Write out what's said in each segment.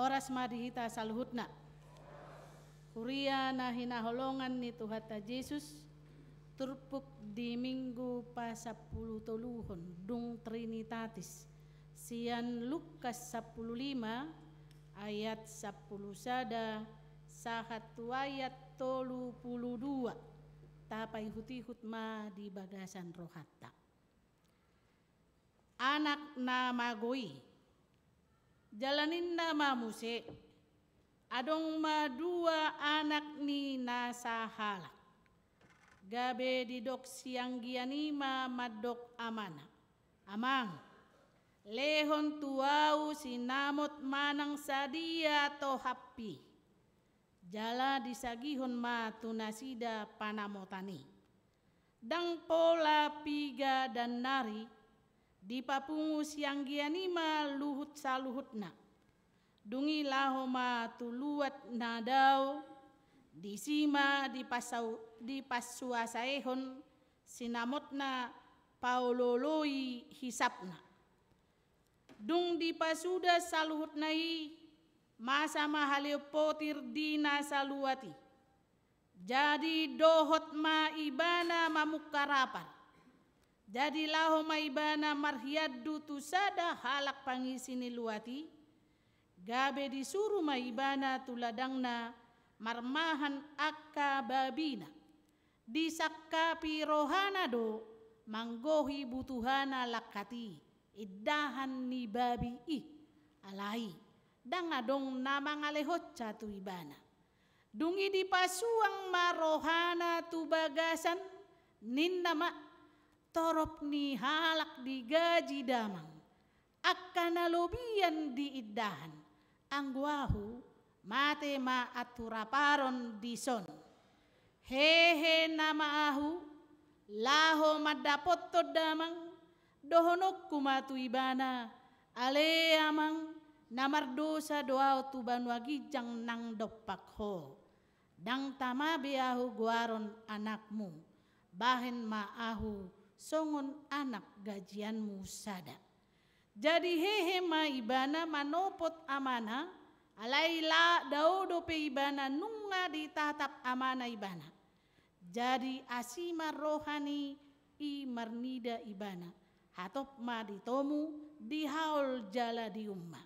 horas madihita saluhutna. Kuria na hinaholongan ni Tuhan Yesus turpuk di minggu pasapuluh toluhon dung Trinitatis sian Lukas 15 ayat 10 sada sahatu ayat 32 tapai hutihut ma di bagasan rohatta. Anak nama goi jalanin nama muse adong madua anak ni nasahalak gabe didok siang gianima madok amana amang lehon tuau sinamot manang sadia to happy jala disagihon ma tunasida panamotani dang pola piga dan nari di papungu siang gianima luhut saluhutna dungi lahoma tuluat nadau disima di pasuasaehon sinamotna pauloloi hisapna dung di pasuda saluhutnai masa mahaleo potir dina saluati jadi dohot ma ibana mamukarapan jadi lahoma ibana marhiaddu tusada halak pangisini luati gabe disuruh maibana tuladangna marmahan akka babina disakkapi rohana do manggohi butuhana lakati iddahan ni babi alai dang adong namang alehot tu ibana dungi di pasuang marohana tu bagasan ninnama torop ni halak di gaji damang akka nalobian di iddahan angguahu mate ma aturaparon dison hehe nama ahu laho madapot to damang dohonok kumatu ibana ale amang namar dosa doa tu banwagijang nang dopak ho dang tamabe ahu guaron anakmu bahen ma ahu songon anak gajianmu sada jadi hehe ma ibana manopot amana alaila daudo pe ibana nunga ditatap amana ibana jadi asima rohani i marnida ibana hatop ma ditomu di haul jala di umma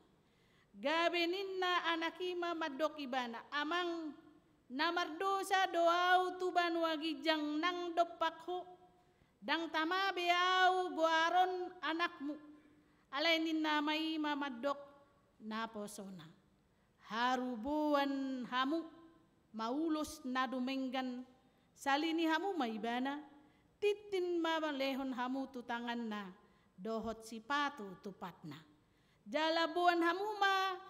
gabe ninna anakima madok ibana amang namardosa doau tuban wagijang nang dopakho dang tamabe au guaron anakmu alai ninna mai mamadok naposona harubuan hamu maulus nadumenggan salini hamu maibana titin mabalehon hamu tutangan na dohot sipatu tupatna jalabuan hamu ma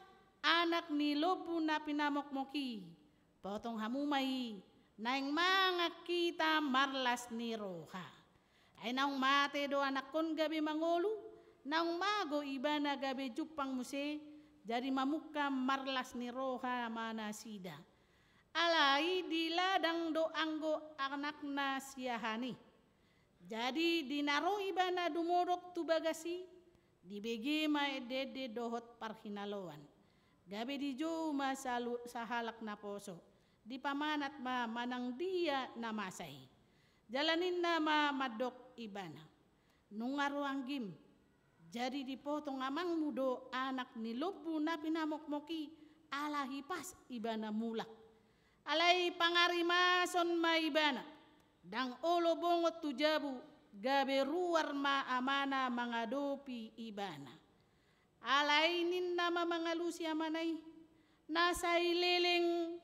anak ni lobu na pinamokmoki potong hamu mai naing mga kita marlas ni roha ay naung mate do anak kon gabi mangolu naung mago ibana gabi jupang muse jadi mamuka marlas ni roha mana sida alai di ladang do anggo anak na siahani jadi dinaro ibana dumorok tu bagasi di bege ma dede dohot parhinaloan gabe di jo masalu sahalak na poso di pamanat ma manang dia namasay jalanin nama madok ibana nungaro anggim jadi dipotong amang mudo anak ni lobu na pinamokmoki ala hipas ibana mulak alai pangarimason ma ibana dang olo bongot tujabu gabe ruar ma amana mangadopi ibana alai ninna ma mangalusi amanai nasai leleng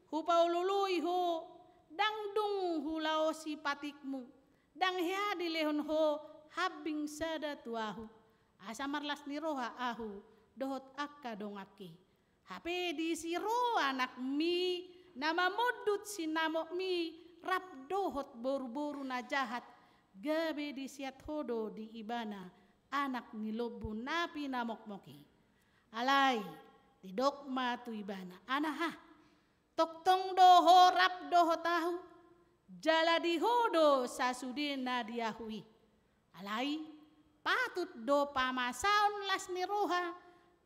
hupaulului ho dang dung hulao si patikmu dang headi lehon ho habing sada tuahu asa marlas ni roha ahu dohot akka dongaki hape di siro anak mi nama modut sinamok mi rap dohot boru-boru na jahat gabe di siat hodo di ibana anak ni lobu napi namok-moki alai di dokma tu ibana anaha toktong doho rap doho tahu jala di hodo sasudena diahui alai patut do pamasaon las ni roha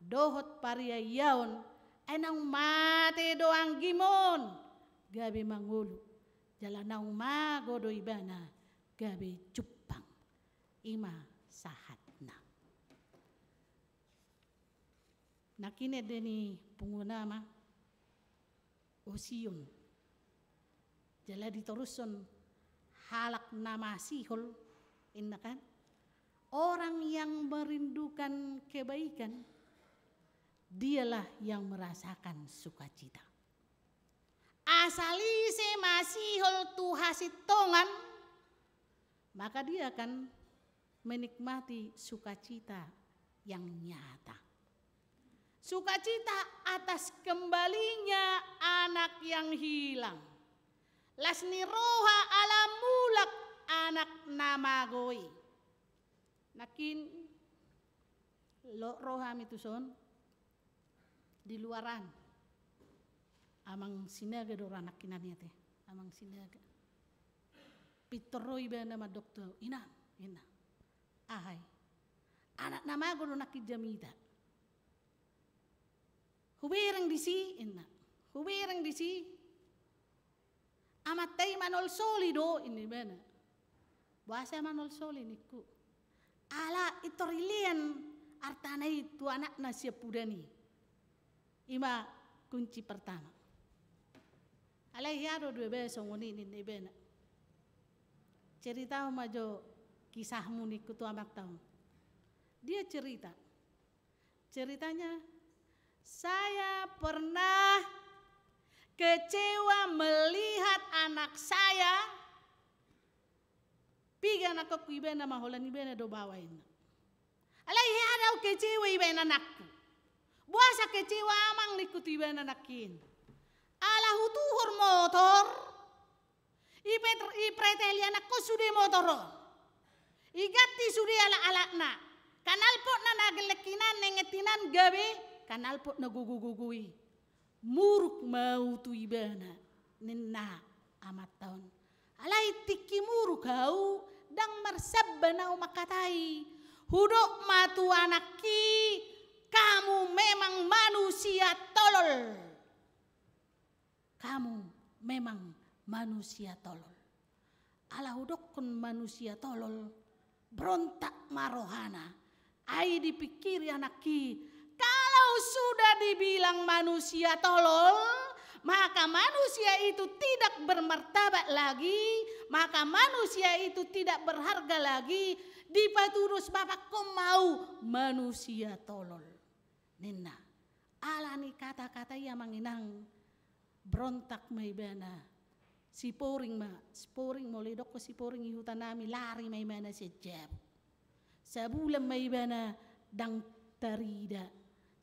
dohot pariyayaon Enang mate doang gimon gabe mangulu jalanau magodo ibana gabe cupang ima sahatna. Nakine deni pungunama osion jala diterusun halak nama sihol inna kan orang yang merindukan kebaikan dialah yang merasakan sukacita. Asali se masihol tuhasi tongan maka dia akan menikmati sukacita yang nyata. Sukacita atas kembalinya anak yang hilang. Lasni roha ala mulak anak namagoi. Nakin lo roha itu son di luaran. Amang sinaga do anak kinanya teh. Amang sinaga. Pitoroi ba nama dokter. Ina. Ahai. Anak namago do nakijamita. Huberang disi inna. Huberang disi. Amatay manol solido ini bana. Bahasa manol soli niku. Ala itorilian artana itu anak nasi pudani. Ima kunci pertama. Alai yaro dua besong ini bana. Cerita majo kisahmu niku tu amak tahu. Dia cerita. Ceritanya saya pernah kecewa melihat anak saya pigan aku ibena maholan ibena do bawain. Alai hadau kecewa ibena anakku. Buasa kecewa amang nikut ibena nakin. Ala hutuhur motor. Ipreteli anakku sudah motor. Igati sudah ala-alakna. Kanal po na nagelekinan nengetinan gabe. Kanal po na gugugugui. Muruk mau tu ibana. Nina amat tahun. Alay tiki muruk kau. Dang marsabba na umakatai. Hudok matu anaki. Kamu memang manusia tolol. Kamu memang manusia tolol. Ala hudok kun manusia tolol. Berontak marohana. Ai dipikiri anaki. Kalau sudah dibilang manusia tolol, maka manusia itu tidak bermartabat lagi, maka manusia itu tidak berharga lagi. Dipaturus bapak kau mau manusia tolol. Nina, alani kata-kata yang menginang berontak maibana. Si poring mulai dok si poring ihutan nami lari maibana sejab. Sabulan maibana dang tarida.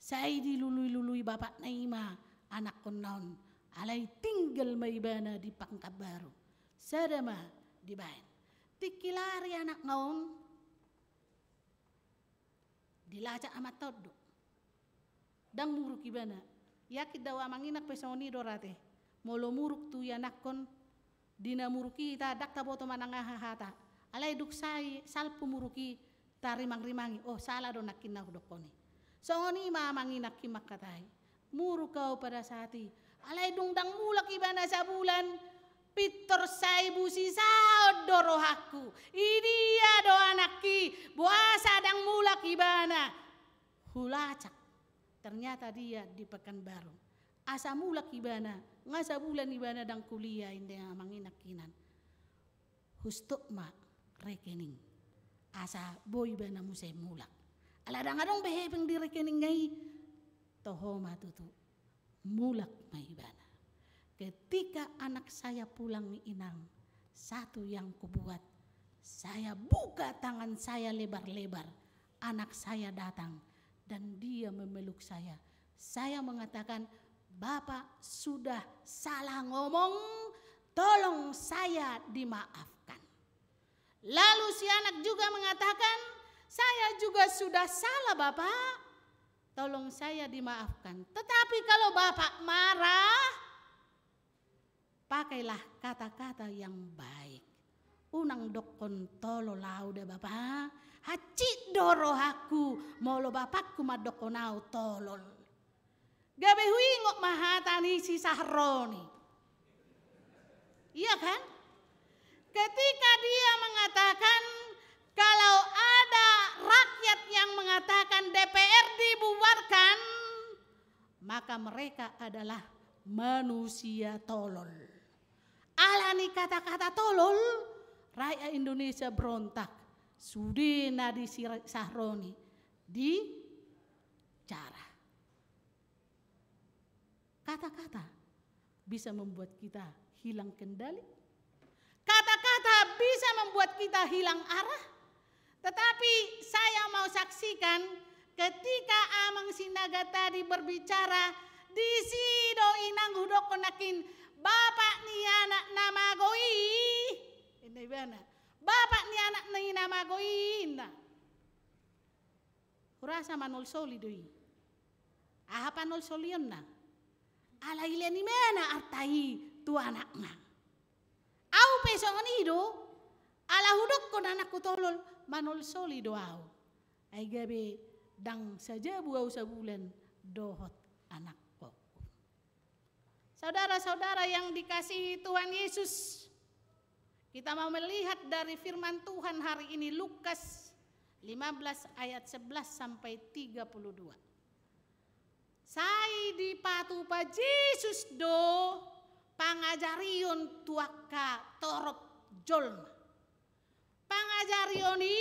Saya dilului-lului bapak Naima anak konon. Alai tinggal maibana di Pangkap Baru. Sadama di bain. Tikilari anak ngaon. Dilacak amat todo. Dang muruk ibana. Yakit daw amanginak pesoni dorate. Molo muruk tu yanakon. Dina muruki ta dakta boto manangahahata. Alai duk sai salpu muruki tarimang-rimangi. Oh salah do nakin aku dokoni. Songoni mamanginak kimak katai. Muruk kau pada saati. Alai dung dang mulak ibana sabulan. Pitor saibu sisa dorohaku. Idia do anaki. Buasa dang mulak ibana. Hulacak. Ternyata dia di Pekanbaru. Asa mulak ibana. Ngasa bulan ibana dang kuliah indah manginak kinan. Hustuk ma rekening. Asa boy ibana musai mulak. Aladang-adang behepeng di rekening ngai. Toho matutu. Mulak ma ibana. Ketika anak saya pulang ni inang. Satu yang kubuat. Saya buka tangan saya lebar-lebar. Anak saya datang. Dan dia memeluk saya. Saya mengatakan, Bapak sudah salah ngomong, tolong saya dimaafkan. Lalu si anak juga mengatakan, saya juga sudah salah Bapak, tolong saya dimaafkan. Tetapi kalau Bapak marah, pakailah kata-kata yang baik. Unang dokon tolo lauda Bapak. Haci dorohaku molo bapakku madokonau tolol. Gabe huingok mahatani si Sahroni. Iya kan? Ketika dia mengatakan kalau ada rakyat yang mengatakan DPR dibubarkan, maka mereka adalah manusia tolol. Alani kata-kata tolol, rakyat Indonesia berontak. Sudi Nadi Sahroni dicara. Kata-kata bisa membuat kita hilang kendali. Kata-kata bisa membuat kita hilang arah. Tetapi saya mau saksikan ketika Amang Sinaga tadi berbicara di sido inang hudok konakin bapak ni anak nama goi. Ini benar. Bapak ni anak ni nama goi. Kurasa manol soli doi. Aha panol solion na. Ala ile ni mana artai tu anaknya. Au pesongan ido ala hudok kon anakku tolol manol soli doau. Ai gabe dang saja buau sabulan dohot anakku. Saudara-saudara yang dikasihi Tuhan Yesus, kita mau melihat dari firman Tuhan hari ini Lukas 15 ayat 11 sampai 32. Sai di patu pa Jesus do pangajarion tuaka torop jolma. Pangajarion ni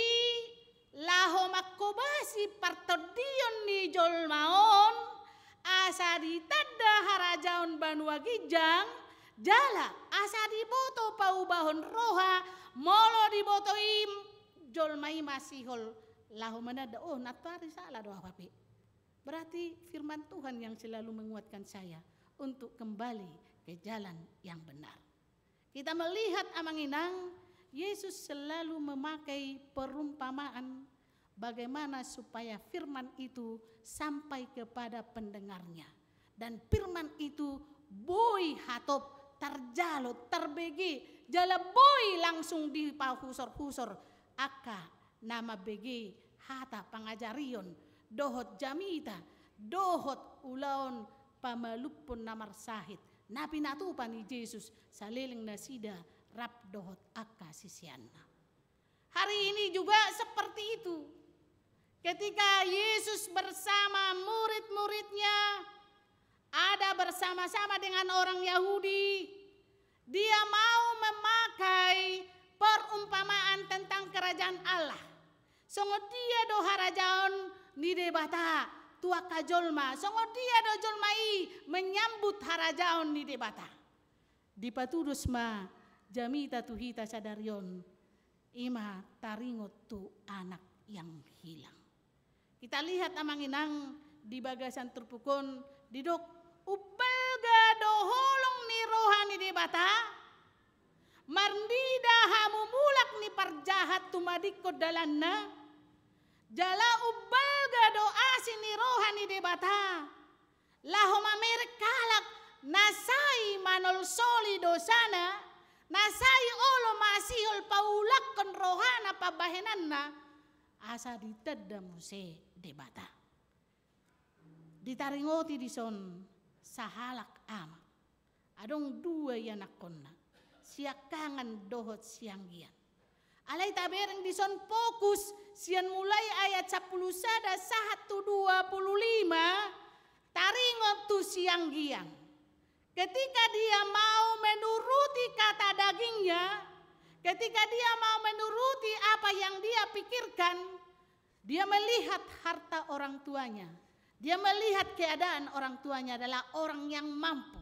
laho makobasi partodion ni jolmaon asa ditada harajaon banua gijang jala asa diboto paubahon roha molo diboto im jolmai masihol laho manada oh natari salah doa papi. Berarti firman Tuhan yang selalu menguatkan saya untuk kembali ke jalan yang benar. Kita melihat Amang Inang, Yesus selalu memakai perumpamaan bagaimana supaya firman itu sampai kepada pendengarnya. Dan firman itu boy hatop, terjalo, terbegi, jala boy langsung di pahusor-husor. Aka nama begi hata pangajarion. Dohot jamita, dohot ulaon pamalupon namar sahit. Napi natupan ni Yesus saliling nasida rap dohot akka sisianna. Hari ini juga seperti itu. Ketika Yesus bersama murid-muridnya ada bersama-sama dengan orang Yahudi, dia mau memakai perumpamaan tentang kerajaan Allah. Songo dia do harajaon ni debata tua kajolma songo dia do jolmai menyambut harajaon ni debata di patudus ma jamita tuhita sadarion ima taringot tu anak yang hilang. Kita lihat Amang Inang di bagasan terpukun didok ubelga do holong ni rohani debata marndida hamumulak ni parjahat tumadikko dalanna jala ubbalga do asini rohani debata lahom amerik kalak nasai manol soli dosana nasai olo masihol paulak kon rohana pabahenanna asa ditedda muse debata ditaringoti dison sahalak ama adong dua yanakonna siakangan dohot sianggian alai tabereng dison fokus sian mulai ayat 10 sada 125 taringot tu sianggian. Ketika dia mau menuruti kata dagingnya, ketika dia mau menuruti apa yang dia pikirkan, dia melihat harta orang tuanya. Dia melihat keadaan orang tuanya adalah orang yang mampu.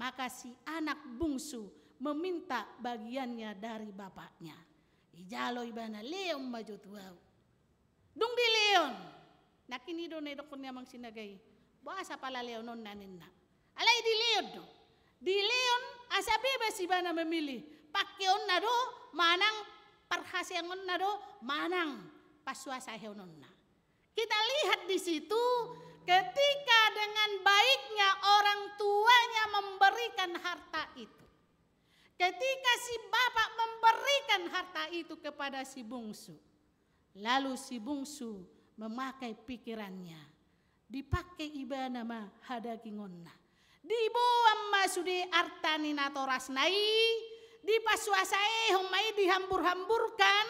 Maka si anak bungsu meminta bagiannya dari bapaknya. Ijalo ibana leon maju tuau. Dung di leon. Nakini do ne dokon Amang Sinagay. Bahasa pala leonon naninna. Alay di leon do. Di leon asa bebas ibana memilih. Pakyon na do manang parhasyangon na do manang paswasa heonon na. Kita lihat di situ ketika dengan baiknya orang tuanya memberikan harta itu. Ketika si bapak memberikan harta itu kepada si bungsu. Lalu si bungsu memakai pikirannya. dipakai ibana ma hadagingonna. Dibuang masude artani natoras nai, dipasuasai humai dihambur-hamburkan,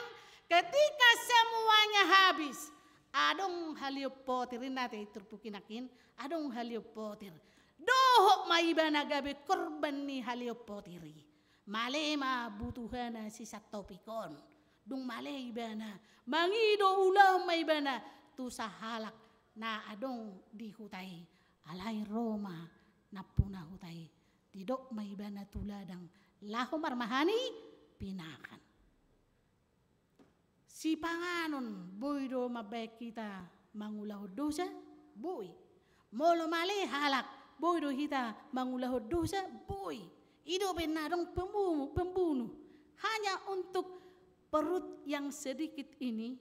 ketika semuanya habis, adong haliopotirin nate turpukinakin, adong haliopotir. Dohok maibana gabe korban ni haliopotiri. Malema butuhana sisa topikon. Dung male ibana, mangido ulah maibana tu sahalak na adong dihutai. Alai Roma napuna hutai. Tidok maibana tuladang lahomar mahani pinakan. Si panganon boy do mabek kita mangulah dosa boy. Molo male halak boy do kita mangulah dosa boy. Ido benarong pembunuh. Hanya untuk perut yang sedikit ini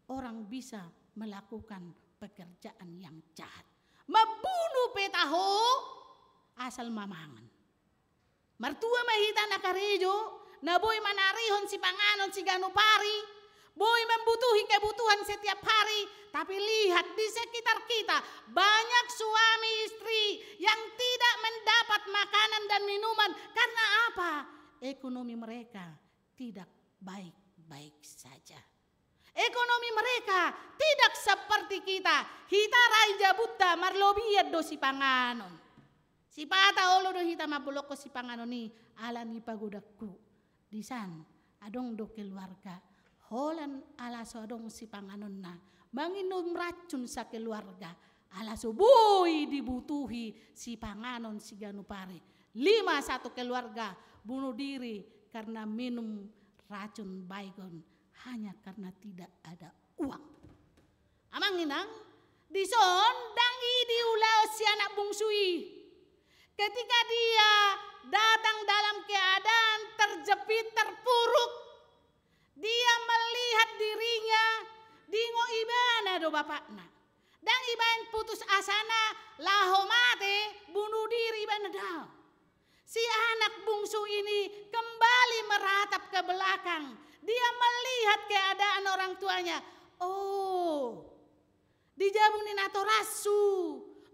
orang bisa melakukan pekerjaan yang jahat. Membunuh petaho asal mamangan. Martua mahita nakarejo na boy manarihon si panganon si ganupari. Boy membutuhi kebutuhan setiap hari. Tapi lihat di sekitar kita banyak suami istri yang tidak mendapat makanan dan minuman. Karena apa? Ekonomi mereka tidak baik-baik saja. Ekonomi mereka tidak seperti kita. Hita raja buta marlobiat do si panganon. Si pata olo do hita mabulok ko si panganon ni alani pagodakku. Di san adong do keluarga. Holan alaso adong si panganon na manginom racun sa keluarga. Alaso boy dibutuhi si panganon si ganupari. 1 keluarga bunuh diri karena minum racun baygon hanya karena tidak ada uang. Amang inang dison dangi diulau si anak bungsui. Ketika dia datang dalam keadaan terjepit terpuruk, dia melihat dirinya dingo ibana do bapakna. Dan iban putus asana laho mate bunuh diri ibana dao. Si anak bungsu ini kembali meratap ke belakang. Dia melihat keadaan orang tuanya. Oh, dijabung ni nato rasu.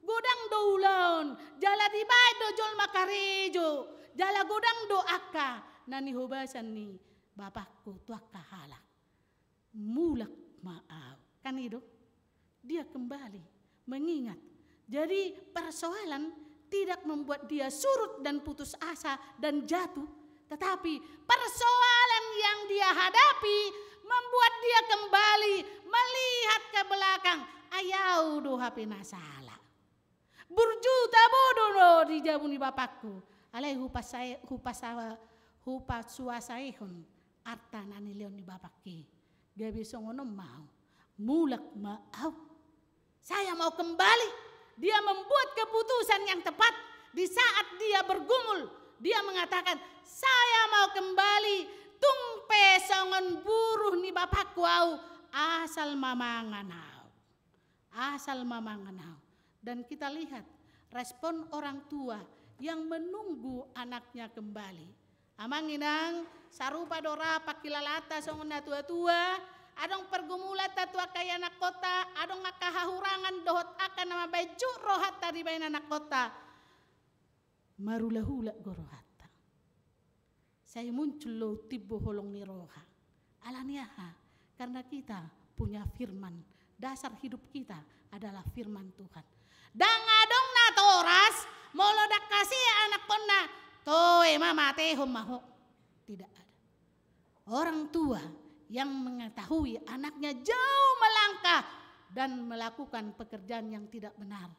Godang do ulon. Jala dibayad do jol makarejo. Jala godang do akka. Nani hubasan ni bapakku tuak kahala. Mulak maaf. Kan itu? Dia kembali mengingat. Jadi persoalan tidak membuat dia surut dan putus asa dan jatuh. Tetapi persoalan yang dia hadapi membuat dia kembali melihat ke belakang. Ayau do hape nasala. Berjuta bodoh do dijabuni bapakku. Alai hupas suasaihon arta nani leon ni bapakki. Gabi songono mau. Mulak maaf. Saya mau kembali. Dia membuat keputusan yang tepat di saat dia bergumul. Dia mengatakan, saya mau kembali. Tungpe songon buruh ni bapakku au. Asal mamanganau. Asal mamanganau. Dan kita lihat respon orang tua yang menunggu anaknya kembali. Amang inang sarupa dora pakilalata songon na tua-tua. Adong pergumulan tatua kaya anak kota, adong ngakahahurangan dohot akan nama baju rohat tadi bain anak kota. Marula-hula gorohata. Saya muncul lo tibo holong ni roha. Alaniaha, karena kita punya firman. Dasar hidup kita adalah firman Tuhan. Dan adong natoras, molodak kasih anak kona, toe mama tehom maho. Tidak ada. Orang tua yang mengetahui anaknya jauh melangkah dan melakukan pekerjaan yang tidak benar.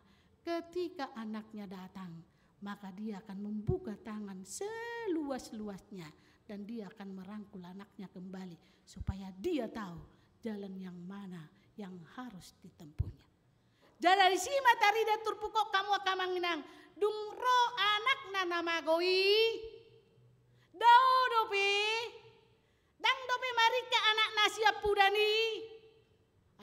Ketika anaknya datang, maka dia akan membuka tangan seluas-luasnya dan dia akan merangkul anaknya kembali supaya dia tahu jalan yang mana yang harus ditempuhnya. Jadi si matarida turpukok kamu akamanginang dungro anak na namagoi daudopi. Dang dope marika anak nasia pudani.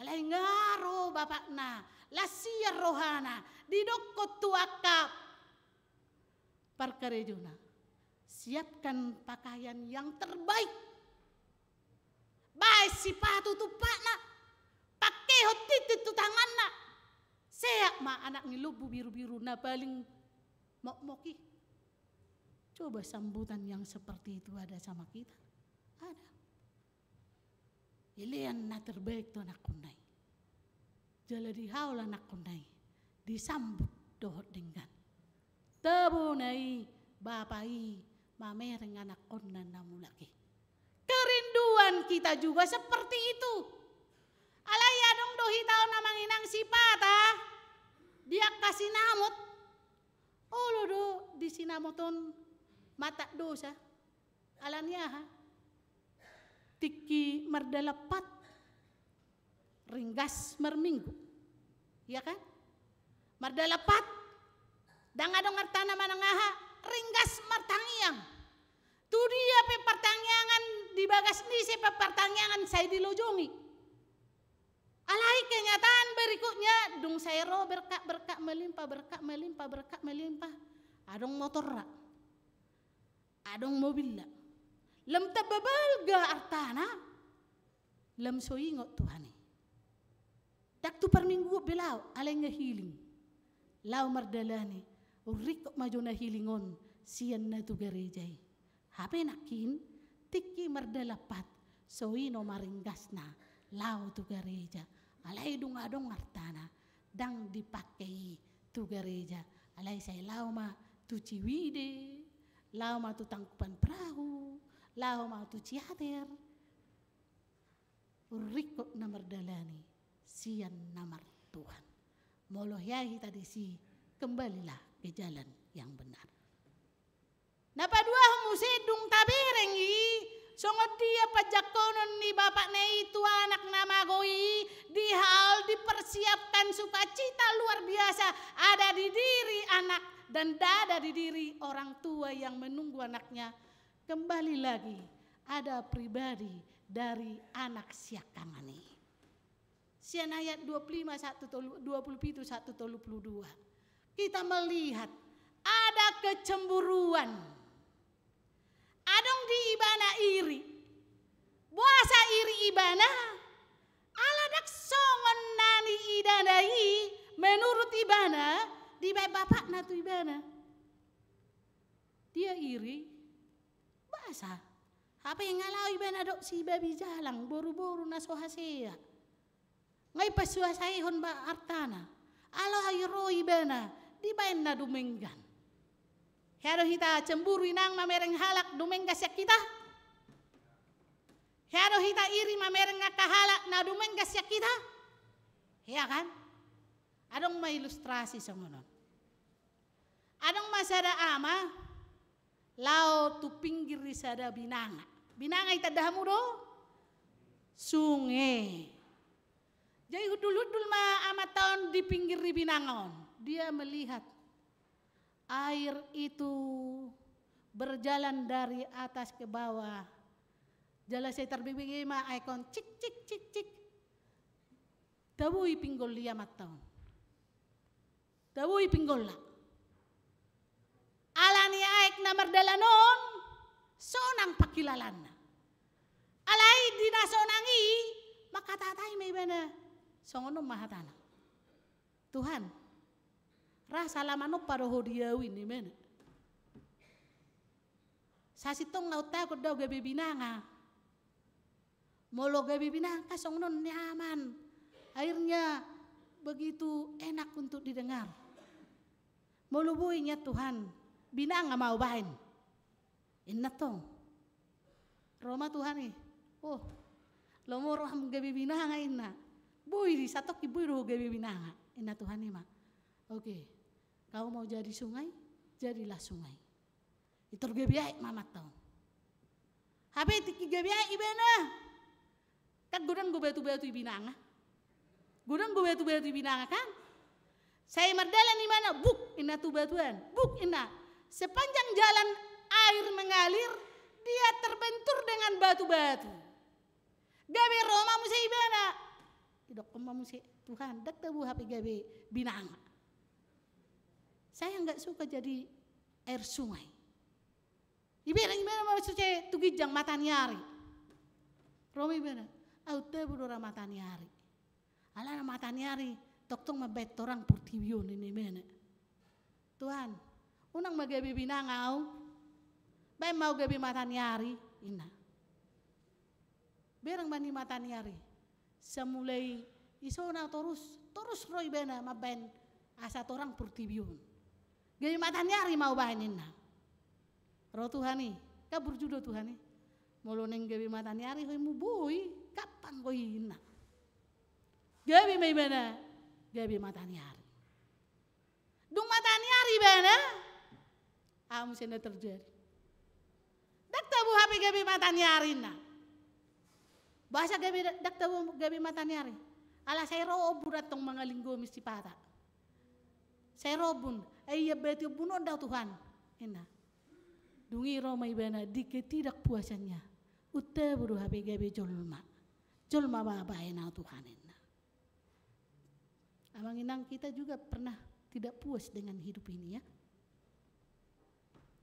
Alai ngaro bapakna. Lasia rohana. Didokot tuakap. Parkarejuna. Siapkan pakaian yang terbaik. Baik sipatu tu pakna. Pakai hoti tu tanganna. Seak ma anak ngilubu biru-biru na paling mok-moki. Coba sambutan yang seperti itu ada sama kita. Ada. Ilian na terbaik tu anak kunai. Jala dihaul anak kunai. Disambut dohot dengan. Tebunai bapai mamereng anak kunai namulaki. Kerinduan kita juga seperti itu. Alaya dong dohi tau namang inang sipata. Dia kasih namut. Oh lo do di sinamoton mata dosa. Alanya ha. Tiki merdalapat. Ringgas merminggu. Iya kan? Merdalapat. Dangadong artana manangaha. Ringgas martangiang. Tu dia pe pertanyaan di bagas ni se pertanyaan saya dilojongi. Alai kenyataan berikutnya dung saya ro berkak melimpah. Adong motor ra. Adong mobil la. Lem tababal ga artana. Lem soingot Tuhan. Dak tu per minggu belau alai ngehealing. Lau mardalani. Urikok maju na healingon sian na tu gerejai. Hape nakin tiki merdalapat soino maringgasna lau tu gereja alai dungadong artana dang dipakai tu gereja alai saya lau ma tu ciwide lau ma tu tangkupan perahu lau ma tu ciater urikok na merdalani sian namar Tuhan moloh yahi tadi si kembalilah ke jalan yang benar. Napa dua musidung tabirengi songot dia pajakonon ni bapak ne itu anak namagoi di hal dipersiapkan sukacita luar biasa ada di diri anak dan ada di diri orang tua yang menunggu anaknya kembali lagi ada pribadi dari anak siakangani. Sian ayat 25 1 22 kita melihat ada kecemburuan. Adong di ibana iri. Buasa iri ibana. Aladak songon nani idanai. Menurut ibana. Di bapak na tu ibana. Dia iri. Buasa. Apa yang ngalau ibana dok si babi jalang. Boru-boru na sohasea. Ngay pasuasaihon ba artana. Alo ayro ibana. Di bayan na dumenggan. Hero hita cemburu inang mamereng halak dumenggas yak kita. Hero hita iri mamereng ngakahalak na dumenggas yak kita. Ya kan? Adong mailustrasi songonon. Adong masada ama lao tu pinggir risada binanga. Binanga ita dahamu do sungai. Jadi hudul-hudul ma ama tahun di pinggir binangon. Dia melihat air itu berjalan dari atas ke bawah. Jala saya terbibigi ma ikon cik cik cik cik. Tabui pinggol dia matang. Tabui pinggol la. Alani aik na merdalanon sonang pakilalan. Alai dinasonangi makatatay may bana songonom mahatana. Tuhan rasa lamano paroho diawin ni men. Sasitong ngau takut daw gabi binanga. Molo gabi binanga songnon nyaman. Airnya begitu enak untuk didengar. Molo buinya Tuhan binanga mau bain. Inna tong. Roma Tuhan nih. Oh. Lomoro ham gabi binanga inna. Bui di satok ibu ro gabi binanga. Inna Tuhan nih mah. Oke. Kau mau jadi sungai, jadilah sungai. Itu gebiai mamat tau. Habe tiki gebiai ibana. Kan gudang gue batu-batu ibinanga. Gudang gue batu-batu ibinanga kan. Saya merdalan di mana? Buk ina tu batuan. Buk ina. Sepanjang jalan air mengalir, dia terbentur dengan batu-batu. Gabe Roma musa ibana. Tidak koma musa Tuhan. Dak tabu hape gabe binanga. Saya enggak suka jadi air sungai. Ibana maksudnya tugijang matanyari. Romi ibana, au tebu dora matanyari. Ala matanyari Toktong mabet orang purtibion ini mana. Tuhan, unang magabi binangau, bay mau gabi matanyari, ina. Berang mani matanyari, semulai isona terus roy bena maben asa orang purtibion. Gabi matanyari mau bahanin na. Roh Tuhani, kabur judo Tuhani. Molo neng gabi matanyari hoy mubui, kapan koy ina. Gabi may bena, gabi matanyari. Dung matanyari bena, amu senda terjadi. Dak tabu hape gabi matanyari na. Bahasa gabi dak tabu gabi matanyari. Ala saya robun atong mga linggo mesti pata. Saya robun, ay beti bunon daw Tuhan. Ina. Dungi romay bena di ketidakpuasannya. Utta buru hape gabi jolma. Jolma babae na Tuhan ina. Amang inang kita juga pernah tidak puas dengan hidup ini ya.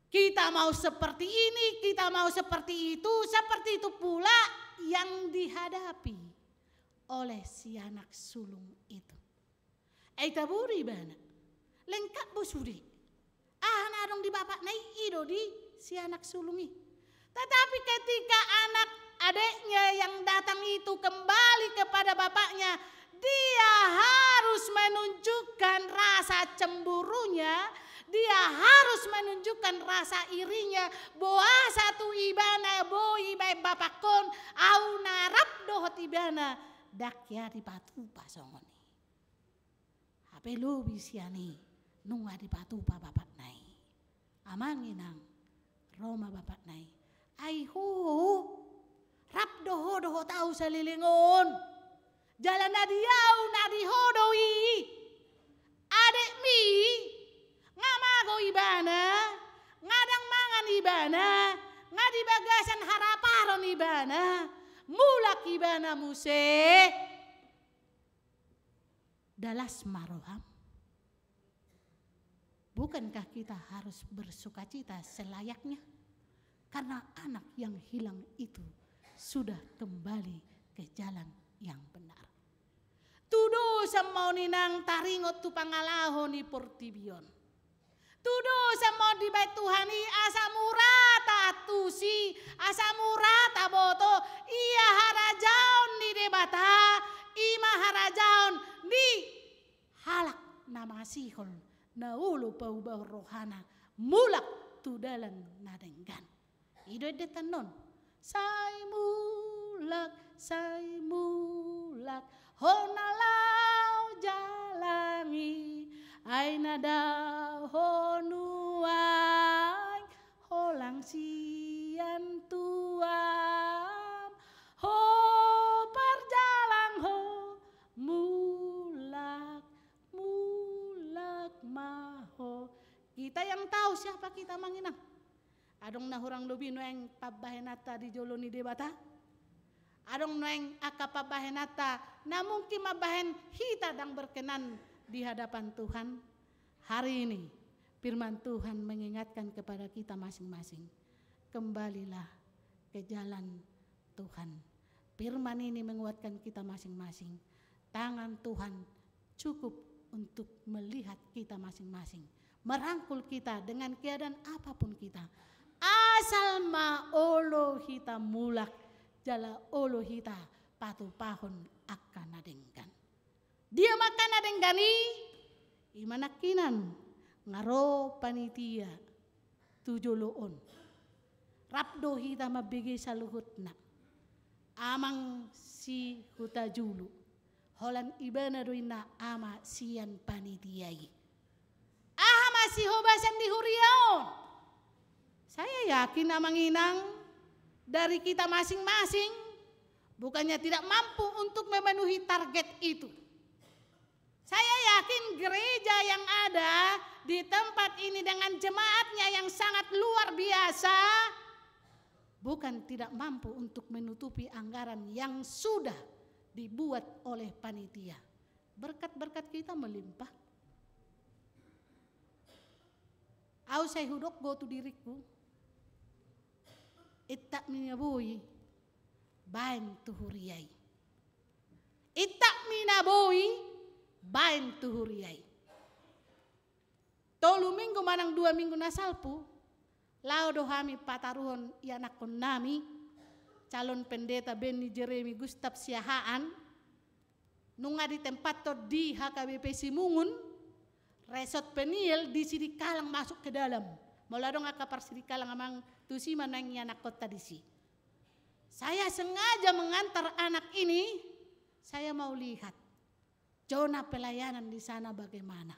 Kita mau seperti ini, kita mau seperti itu pula yang dihadapi oleh si anak sulung itu. Taburi bana, lengkap bosuri. Nadong di bapak nai ido di si anak sulungi. Tetapi ketika anak adiknya yang datang itu kembali kepada bapaknya, dia harus menunjukkan rasa cemburunya, dia harus menunjukkan rasa irinya, bahwa satu ibana boi bae bapakon au narap dohot ibana dakya di patu pasongoni. Hape lu bisiani nunga di patu pa bapak nai. Amanginang Roma bapak nai. Aiho rap doho tahu salilingon. Jalan nadiau nadihodoi. Adek mi ngamago ibana, ngadang mangan ibana, ngadi bagasan haraparon ibana, mulak ibana muse. Dalas maroham. Bukankah kita harus bersukacita selayaknya? Karena anak yang hilang itu sudah kembali ke jalan yang benar. Tudo sa mau ninang taringot tu pangalahon ni portibion. Tudo sa mau di bait Tuhani asa murata tusi, asa murata boto, iya harajaon ni debata, ima harajaon ni halak nama sihol na ulo pau-bau rohana mulak tu dalan nadenggan. Ido detanon say mulak honalau jalangi ay nada honuay holang sian tuam ho perjalang ho mulak maho. Kita yang tahu siapa kita manginang. Adong nahurang lubino yang pabahenata di joloni debata. Adong noeng akapabahenata na mungkin mabahen hita dang berkenan di hadapan Tuhan. Hari ini firman Tuhan mengingatkan kepada kita masing-masing. Kembalilah ke jalan Tuhan. Firman ini menguatkan kita masing-masing. Tangan Tuhan cukup untuk melihat kita masing-masing. Merangkul kita dengan keadaan apapun kita. Asal maolo hita mulak jala olo hita patu pahon akan nadengkan. Dia makan nadenggani imanakinan ngaro panitia tujoloon. Rapdo hita mabigi sa luhutna. Amang si huta julu. Holan ibana doina ama sian panitiai. Ama si hobasan di huriaon. Saya yakin amang inang dari kita masing-masing bukannya tidak mampu untuk memenuhi target itu. Saya yakin gereja yang ada di tempat ini dengan jemaatnya yang sangat luar biasa bukan tidak mampu untuk menutupi anggaran yang sudah dibuat oleh panitia. Berkat-berkat kita melimpah. Au saya hudok go tu diriku. Itak minabui baeng tuhuriai. Itak minabui bain tu huriai. Tolu minggu manang 2 minggu nasalpu, lao dohami pataruhon ianakon nami, calon pendeta Benny Jeremy Gustav Siahaan, nunga di tempat to di HKBP Simungun, resort Peniel di Sidikalang masuk ke dalam. Moladong akapar Sidikalang amang tusi manang anak kota di si. Saya sengaja mengantar anak ini, saya mau lihat zona pelayanan di sana bagaimana.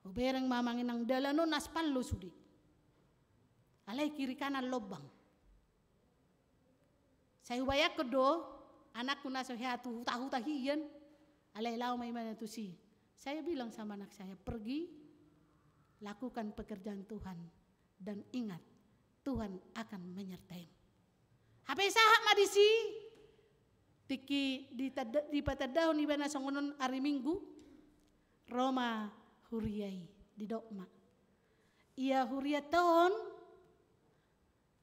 Ubereng mamangin ang dalano naspal lo sudi. Alay kiri kanan lobang. Saya ubayak ko do, anakku nasa hatu huta hiyan. Alay lau may mana tu si. Saya bilang sama anak saya, pergi lakukan pekerjaan Tuhan dan ingat Tuhan akan menyertai. Hape sahak madisi tiki di patadaw ni bana songonon hari Minggu Roma huriai di dokma. Ia huria tahun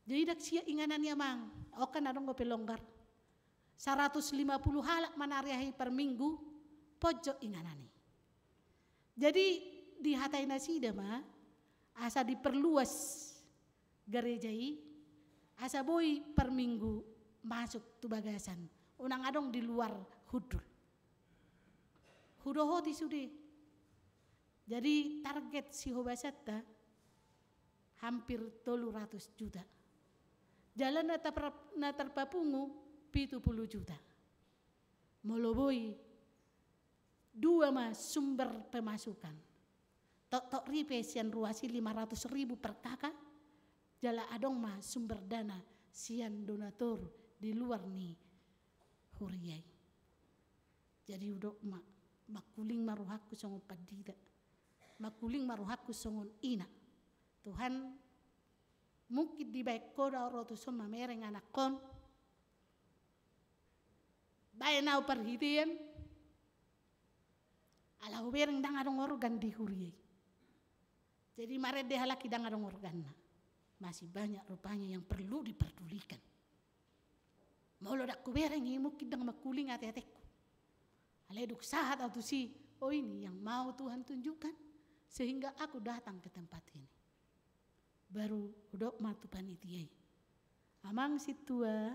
jadi dak sia inganan ya mang. Okan adong gope longgar. 150 halak manariahi per minggu pojok inganani. Jadi di hatai nasida mah asa diperluas gerejai, asa boy per minggu masuk tu bagasan. Unang adong di luar hudul. Hudohoti sudah. Jadi target si hobasata hampir 300 juta. Jalan na terpapungu 70 juta. Moloboi 2 mas sumber pemasukan. Tok ripes yang ruasi 500.000 per kakak. Jala adong mas sumber dana sian donatur di luar nih huriai. Jadi udok makuling maruhaku songon padida. Makuling maruhaku songon ina. Tuhan mungkin di baik koda rotu soma mereng anak kon. Baik nau perhitian. Ala hubereng dang adong organ di huriai. Jadi mare deh halaki dang adong organ. Masih banyak rupanya yang perlu diperdulikan. Molo dak kubereng mungkin dang makuling ate-ateku. Aleduk sahat atau si, oh ini yang mau Tuhan tunjukkan sehingga aku datang ke tempat ini. Baru udok matu panitiai. Amang si tua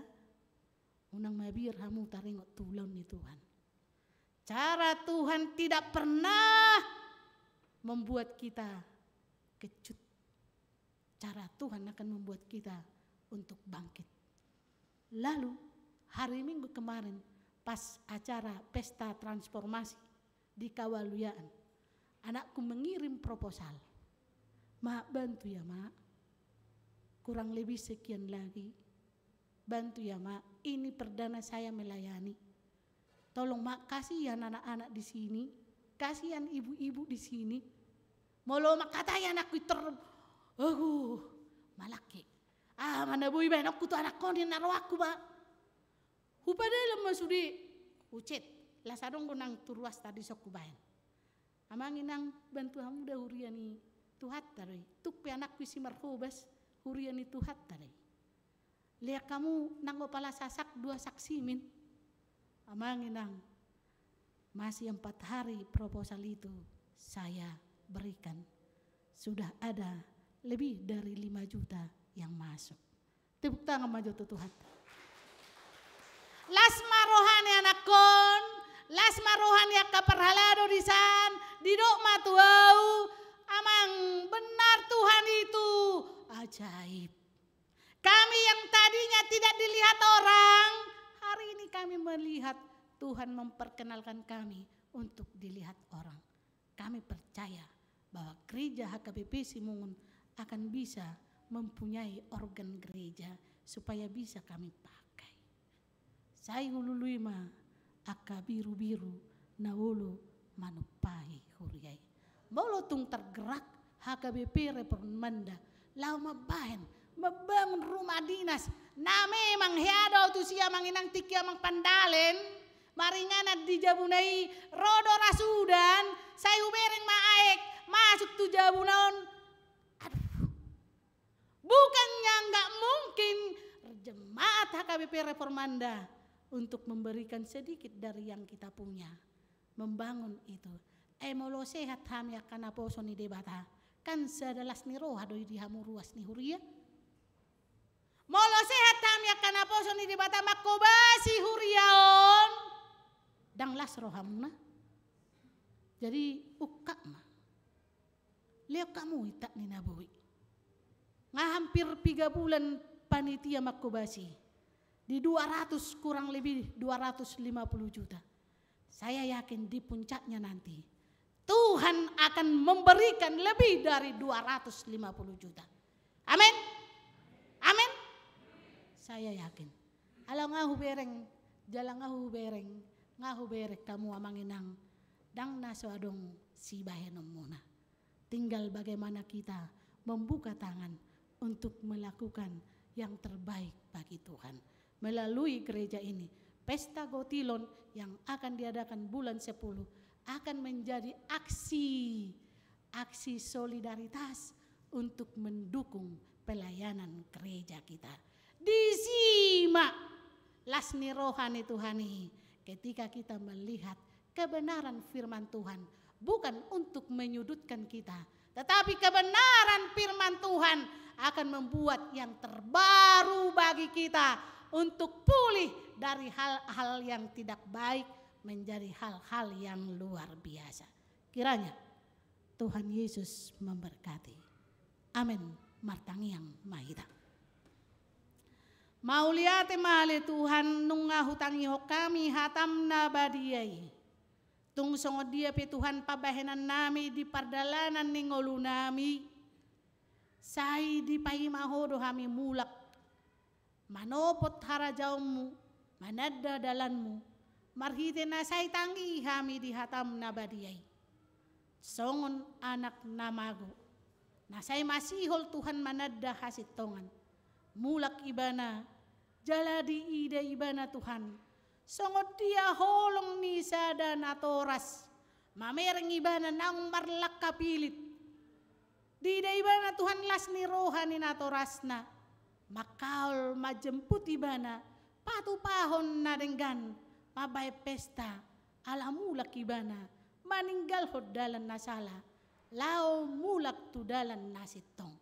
unang mabir hamu taringot tulon ni Tuhan. Cara Tuhan tidak pernah membuat kita kecut. Cara Tuhan akan membuat kita untuk bangkit. Lalu hari Minggu kemarin pas acara pesta transformasi di Kawaluyaan, anakku mengirim proposal. Mak bantu ya mak, kurang lebih sekian lagi. Bantu ya mak, ini perdana saya melayani. Tolong mak, kasihan anak-anak di sini, kasihan ibu-ibu di sini. Molo mak katanya anakku malaki. Mana bui ben aku tuh anak konin naro aku ba. Hupadela masudi ucet. Lasadong gunang turuas tadi sok kubain. Amanginang bantu hamu dah huriani tuhat tadi. Tuk pe anakku si marhubas huriani tuhat tadi. Lihat kamu nang pala sasak 2 saksimin. Amanginang masih 4 hari proposal itu saya berikan. Sudah ada lebih dari 5 juta yang masuk. Tepuk tangan maju Tuhan. Lasma rohani anakon, lasma rohani akaparhalado di san, di dok matuau, amang benar Tuhan itu ajaib. Kami yang tadinya tidak dilihat orang, hari ini kami melihat Tuhan memperkenalkan kami untuk dilihat orang. Kami percaya bahwa gereja HKBP Simungun akan bisa mempunyai organ gereja supaya bisa kami pakai. Saya hulului ma aka biru-biru nawulu manupai huriai. Molotung tergerak HKBP Reformanda lau mabahen membangun rumah dinas. Na memang heado tu sia manginang tiki amang pandalen maringana di jabunai rodo rasudan saya ubereng maaek masuk tu jabunaon. Aduh. Bukannya enggak mungkin jemaat HKBP Reformanda untuk memberikan sedikit dari yang kita punya. membangun itu. Molo sehat hami akan aposo ni debata. Kan sadalas ni roha doi di hamu ruas ni huria. Molo sehat hami akan aposo ni debata makobasi huriaon. Dang las rohamna. Jadi ukak ma. Leo kamu itak ni nabui. Nga hampir 3 bulan panitia makobasi. Di 200 kurang lebih 250 juta. Saya yakin di puncaknya nanti Tuhan akan memberikan lebih dari 250 juta. Amin. Amin. Saya yakin. Alang ngahu bereng, jalang ngahu bereng, ngahu berek kamu amanginang, dang naso adong si bahenom muna. Tinggal bagaimana kita membuka tangan untuk melakukan yang terbaik bagi Tuhan. Melalui gereja ini, Pesta Gotilon yang akan diadakan bulan 10 akan menjadi aksi solidaritas untuk mendukung pelayanan gereja kita. Disimak lasni rohani Tuhani ketika kita melihat kebenaran firman Tuhan, bukan untuk menyudutkan kita, tetapi kebenaran firman Tuhan akan membuat yang terbaru bagi kita untuk pulih dari hal-hal yang tidak baik menjadi hal-hal yang luar biasa. Kiranya Tuhan Yesus memberkati. Amin. Martangiang mahita. Mauliate male Tuhan nunga hutangi kami hatam na badiyai. Tung songod dia pe Tuhan pabahenan nami di pardalanan ningolu nami. Sai di pahimahodo kami mulak. Manopot harajaumu, manada dalanmu. Marhite na say tangi kami di hatam na badiyai. Songon anak namago. Nasay masihol Tuhan manada hasitongan. Mulak ibana, jaladi ida ibana Tuhan. Songot dia holong ni sada natoras. Mamereng ibana nang marlak kapilit. Di ida ibana Tuhan las ni rohani natorasna. Makaul majemput ibana, patupahon na denggan, mabay pesta, alamulak ibana, maninggal hodalan na sala, lao mulak tudalan na sitong.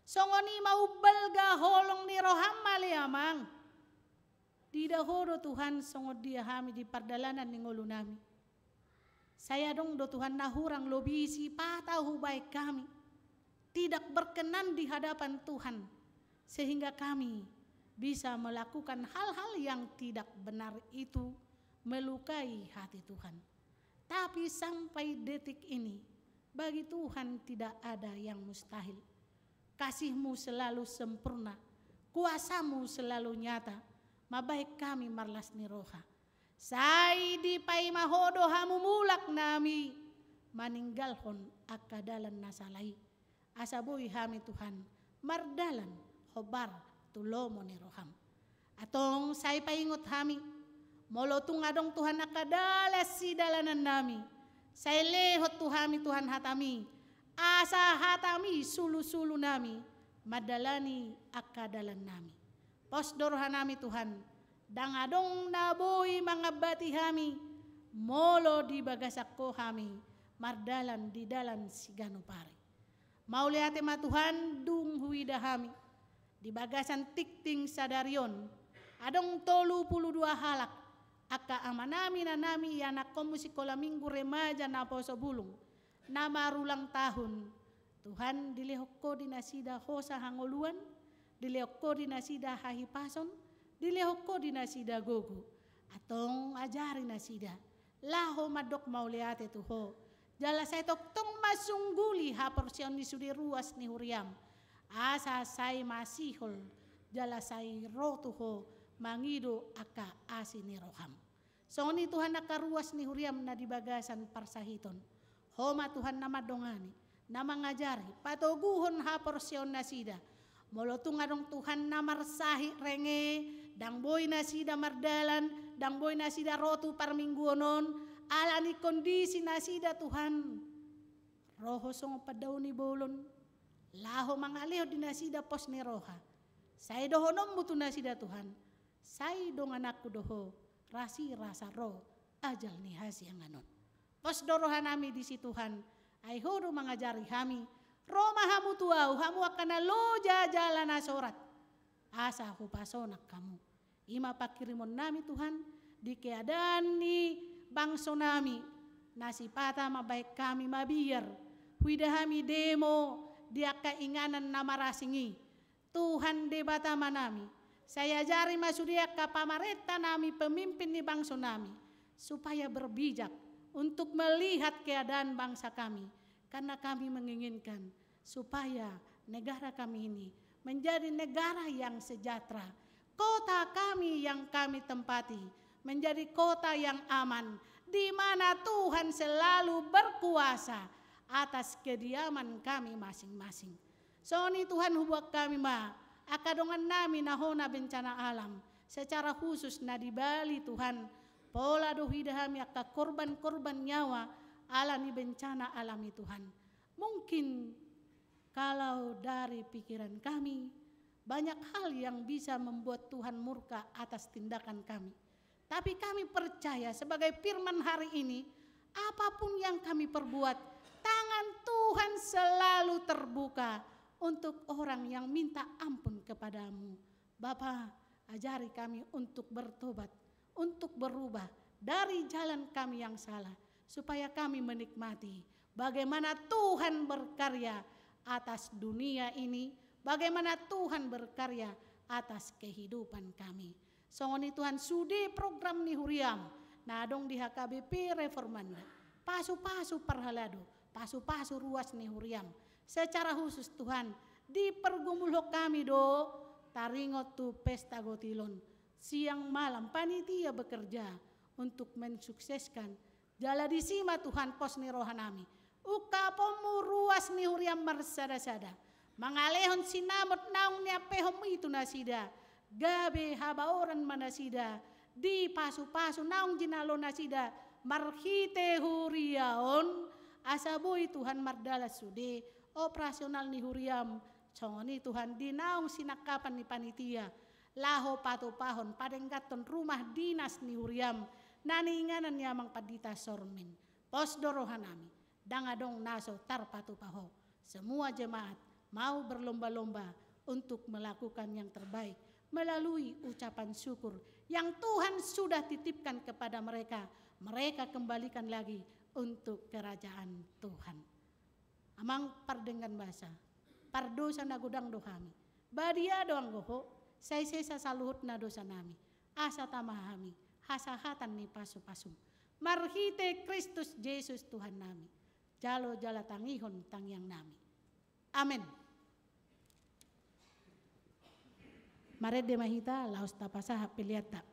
Songoni maubal ga holong ni roham maliamang. Di dahoro Tuhan songod dia kami di pardalanan ni ngulu nami. Saya dong do Tuhan nahurang lobisi patahu baik kami. Tidak berkenan di hadapan Tuhan. Sehingga kami bisa melakukan hal-hal yang tidak benar itu melukai hati Tuhan. Tapi sampai detik ini bagi Tuhan tidak ada yang mustahil. Kasih-Mu selalu sempurna, kuasa-Mu selalu nyata. Mabaik kami marlas ni roha. Sai di paimahodo hamu mulak nami maninggalhon akadalan nasalai. Asaboy kami Tuhan mardalan hobar tulomo ni roham. Atong say paingot kami, molotung adong Tuhan nakadalas si dalanan nami. Say lehot tuhami Tuhan hatami, asa hatami sulu-sulu nami, madalani akadalan nami. Posdorhan nami Tuhan, dang adong naboy mga bati kami, molo di bagasak ko kami, mardalan di dalan si ganupari. Mauliate ma Tuhan dung huida kami. Di bagasan tikting sadarion, adong 32 halak, aka amanami na nami anak komusikola minggu remaja na poso bulung, na marulang tahun. Tuhan dilehok ko dinasida hosa hangoluan, dilehok ko dinasida hahipason, dilehok ko dinasida gogo, atong ajari nasida, laho madok mauliate tuho, jala saya tong masungguli ha porsion ni sudi ruas ni huriam. Asa say masihol jala say rotuho mangido aka asini roham. So ni Tuhan nakaruas ni huriam na di bagasan parsahiton. Homa Tuhan nama dongani, nama ngajari, patoguhon ha porsyon nasida. Molotung adong Tuhan namarsahi renge, dang boy nasida mardalan, dang boy nasida rotu parmingguonon, alani kondisi nasida Tuhan. Roho song padaw ni bolon. Laho mangaleo dinasida pos ni roha. Saya doho nombutu nasida Tuhan. Saya dong anakku doho rasi rasa roh ajal ni hasi yang anon. Pos dorohan nami di situ Tuhan. Ai hodo mengajari kami. Roma hamu tuau, hamu akan loja jalan asorat. Asa aku pasonak kamu. Ima pakirimon nami Tuhan. Di keadaan ni bangsa nami. Nasi pata mabaik kami mabiar. Huidahami demo dia keinganan nama rasingi. Tuhan debata manami. Saya jari masudia ke pamareta nami pemimpin di bangsa nami. Supaya berbijak untuk melihat keadaan bangsa kami. Karena kami menginginkan supaya negara kami ini menjadi negara yang sejahtera. Kota kami yang kami tempati menjadi kota yang aman. Di mana Tuhan selalu berkuasa atas kediaman kami masing-masing. Soni Tuhan hubak kami akadongan nami nahona bencana alam. Secara khusus na di Bali Tuhan. Pola dohidahami akka korban-korban nyawa alami bencana alami Tuhan. Mungkin kalau dari pikiran kami banyak hal yang bisa membuat Tuhan murka atas tindakan kami. Tapi kami percaya sebagai firman hari ini, apapun yang kami perbuat, tangan Tuhan selalu terbuka untuk orang yang minta ampun kepadamu. Bapa, ajari kami untuk bertobat, untuk berubah dari jalan kami yang salah, supaya kami menikmati bagaimana Tuhan berkarya atas dunia ini, bagaimana Tuhan berkarya atas kehidupan kami. Songoni Tuhan sudi program ni huriam, nadong di HKBP Reformanda, pasu-pasu perhalado, pasu-pasu ruas ni huriam. Secara khusus Tuhan, di pergumulo kami do, taringot tu pesta gotilon. Siang malam panitia bekerja untuk mensukseskan jala disima Tuhan pos ni rohanami. Ukapomu ruas ni huriam marsada-sada. Mangalehon sinamot naung ni apehom itu nasida. Gabe habaoran manasida. Di pasu-pasu naung jinalo nasida. Marhite huriaon. Asaboy Tuhan mardala sude. Operasional ni huriam. Songoni Tuhan dinaung sinakapan ni panitia. Laho patupahon padenggaton rumah dinas ni huriam. Naninganan yamang padita sormin. Pos dorohanami. Dangadong naso tarpatupaho. Semua jemaat mau berlomba-lomba untuk melakukan yang terbaik melalui ucapan syukur yang Tuhan sudah titipkan kepada mereka. Mereka kembalikan lagi untuk kerajaan Tuhan. Amang pardengan bahasa. Pardosa na gudang dohami. Badia doang goho. Saya saluhut na dosa nami. Asa tamahami. Hasahatan ni pasu-pasu. Marhite Kristus Yesus Tuhan nami. Jalo jala tangihon tangyang nami. Amin. Maret de mahita laos tapasa hapiliata.